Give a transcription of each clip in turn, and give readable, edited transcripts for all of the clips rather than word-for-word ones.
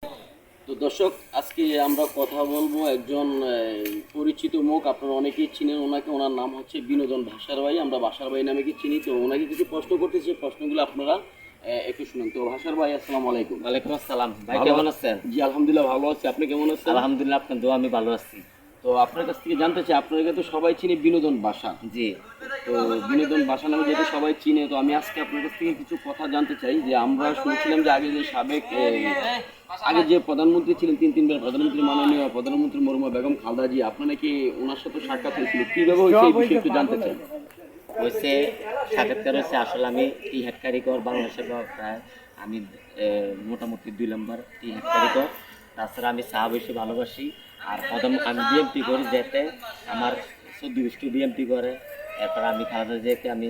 তো দর্শক, আজকে আমরা কথা বলবো একজন পরিচিত মুখ, আপনারা অনেকেই চিনেন ওনাকে। ওনার নাম হচ্ছে বিনোদন ভাষার ভাই, আমরা ভাষার ভাই নামে কি চিনি। তো ওনাকে কিছু প্রশ্ন করতেছে, প্রশ্নগুলো আপনারা একটু শুনুন। তো ভাষার ভাই, আসসালামু আলাইকুম। ওয়ালাইকুম আসসালাম ভাই, কেমন আছেন? জি আলহামদুলিল্লাহ ভালো আছি, আপনি কেমন আছেন? আলহামদুলিল্লাহ, আপনার দোয়া আমি ভালো আছি। তো আপনার কাছ থেকে জানতে চাই, আপনাকে তো সবাই চিনি বিনোদন ভাষা। জি, তো বিনোদন ভাষা নামে যেটা সবাই চিনে, তো আমি আজকে আপনার কাছ থেকে কিছু কথা জানতে চাই। যে আমরা শুনছিলাম যে আগে যে সাবেক আগে যে প্রধানমন্ত্রী ছিলেন, তিনবার প্রধানমন্ত্রী, মাননীয় প্রধানমন্ত্রী মরহুমা বেগম খালেদা জি, আপনার নাকি ওনার সাথে সাক্ষাৎ হয়েছিল, কিভাবে হয়েছে এই বিষয়ে একটু জানতে চাই। হয়েছে সাক্ষাৎকার হয়েছে। আসলে আমি টি হেড কারিগর, বাংলাদেশের প্রায় আমি মোটামুটি 2 নম্বর টি হেড কারিগর। তাছাড়া আমি চা বেশি ভালোবাসি। আর আমি বিএমপি করি, যেতে আমার 14 বিএমপি করে। এরপর আমি খালেদা জিয়াকে আমি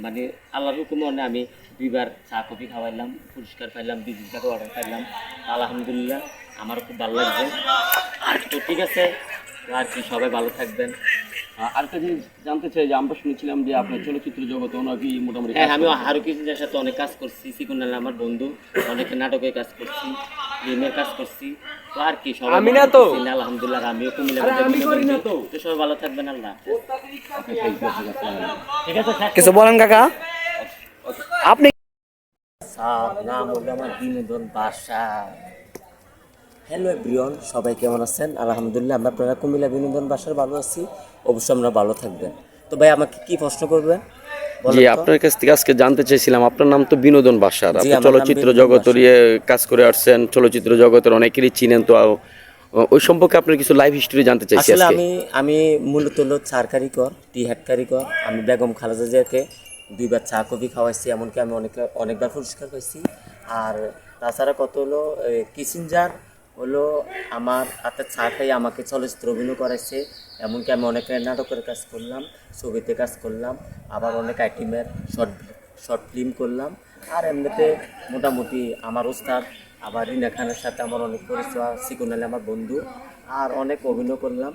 মানে আল্লাহর হুকুমে আমি 2বার চা কফি খাওয়াইলাম, পুরস্কার পাইলাম, ভিজিট কার্ড অর্ডার পাইলাম। আলহামদুলিল্লাহ, আমারও খুব ভালো লাগছে। তো ঠিক আছে, আর কি, সবাই ভালো থাকবেন। আরেকটা জিনিস জানতে চাই, যে আমরা শুনেছিলাম যে আপনার চলচ্চিত্র জগতে ওনাকে মোটামুটি হ্যাঁ, আমি হারুকিসের সাথে অনেক কাজ করছি। সিকুনাল আমার বন্ধু, অনেক নাটকে কাজ করছি, ফিল্মের কাজ করছি। তো আর কি, সবাই আমি না তো আলহামদুলিল্লাহ, আমিও কুমিল্লা। আমি করি না তো। তো সবাই ভালো থাকবেন, আল্লাহ। ঠিক আছে, কিছু বলেন কাকা আপনি? নাম হলো আমার বিনোদন বাসা। হ্যালো এভরিওয়ান, সবাই কেমন আছেন? আলহামদুলিল্লাহ, আমরা আপনারা কুমিল্লা বিনোদন বাসার ভালো আছি। অবশ্যই আমরা ভালো থাকবেন। তো ভাই, আমাকে কি প্রশ্ন করবেন? জি, আপনার কাছ থেকে আজকে জানতে চাইছিলাম, আপনার নাম তো বিনোদন বাসার, আপনি আমার নাম চলচ্চিত্র বিনোদন জগতের কাজ করে আসছেন, চলচ্চিত্র জগতের অনেকেরই চিনেন। তো ওই সম্পর্কে আপনার কিছু লাইফ হিস্টরি জানতে চাইছি আসলে আজকে। আমি মূলত হলো চার কারিগর, টি হেড কারিগর। আমি বেগম খালেদা জিয়াকে 2বার চা কফি খাওয়াইছি, এমনকি আমি অনেকবার পুরস্কার পাইছি। আর তাছাড়া কত হলো কিসিঞ্জার হলো আমার হাতে চা খাই আমাকে চলচ্চিত্র অভিনয় করাইছে। এমনকি আমি অনেক নাটকের কাজ করলাম, ছবিতে কাজ করলাম, আবার অনেক আইটেমের শর্ট ফিল্ম করলাম। আর এমনিতে মোটামুটি আমার ওস্তাদ আবার রিনা খানের সাথে আমার অনেক পরিচয়, সিকুনালে আমার বন্ধু। আর অনেক অভিনয় করলাম।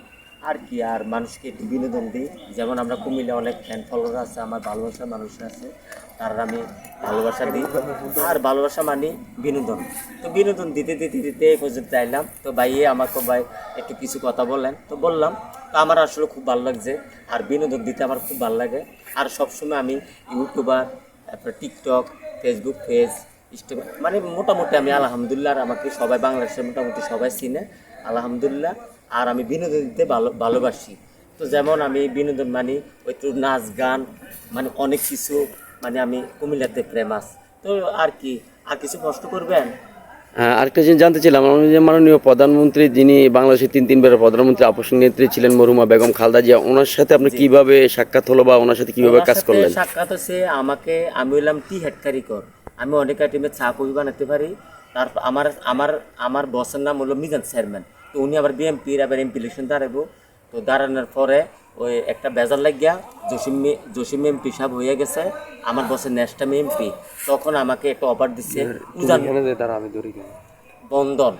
আর কি, আর মানুষকে একটু বিনোদন দিই। যেমন আমরা কুমিল্লা অনেক ফ্যান ফলোয়ার আছে, আমার ভালোবাসার মানুষ আছে, তার আমি ভালোবাসা দিই। আর ভালোবাসা মানে বিনোদন। তো বিনোদন দিতে দিতে দিতে এই পর্যন্ত আইলাম। তো ভাইয়ে আমাকে, ভাই একটু কিছু কথা বলেন। তো বললাম, তো আমার আসলে খুব ভালো লাগছে। আর বিনোদন দিতে আমার খুব ভালো লাগে। আর সবসময় আমি ইউটিউবার, তারপরে টিকটক, ফেসবুক পেজ, ইনস্টাগ্রাম, মানে মোটামুটি আমি আলহামদুলিল্লাহ, আর আমাকে সবাই বাংলাদেশের মোটামুটি সবাই চিনে আলহামদুলিল্লাহ। আর আমি বিনোদন দিতে ভালোবাসি। তো যেমন আমি বিনোদন মানে একটু নাচ গান, মানে অনেক কিছু, মানে আমি কুমিল্লাতে ফেমাস। তো আর কি, আর কিছু প্রশ্ন করবেন? আরেকটা জিনিস জানতে চাইলাম, আমাদের যে মাননীয় প্রধানমন্ত্রী, যিনি বাংলাদেশের তিনবারের প্রধানমন্ত্রী, আপসী নেত্রী ছিলেন মরহুমা বেগম খালেদা জিয়া, ওনার সাথে আপনার কিভাবে সাক্ষাৎ হলো বা ওনার সাথে কিভাবে কাজ করলেন? সাক্ষাৎ হচ্ছে আমি হইলাম টি হেড কারিগর। আমি অনেক আইটেমে চা কফি বানাতে পারি। তারপর আমার আমার আমার বসের নাম হলো মিজান চেয়ারম্যান। তো উনি আবার বিএমপির আবার এমপি ইলেকশন দাঁড়াবো। তো দাঁড়ানোর পরে ওই একটা বেজার লাগিয়া জসিম এমপি সাহেব হয়ে গেছে, আমার বসের নেক্সট টাইম এমপি। তখন আমাকে একটা অফার দিচ্ছে বন্ধন।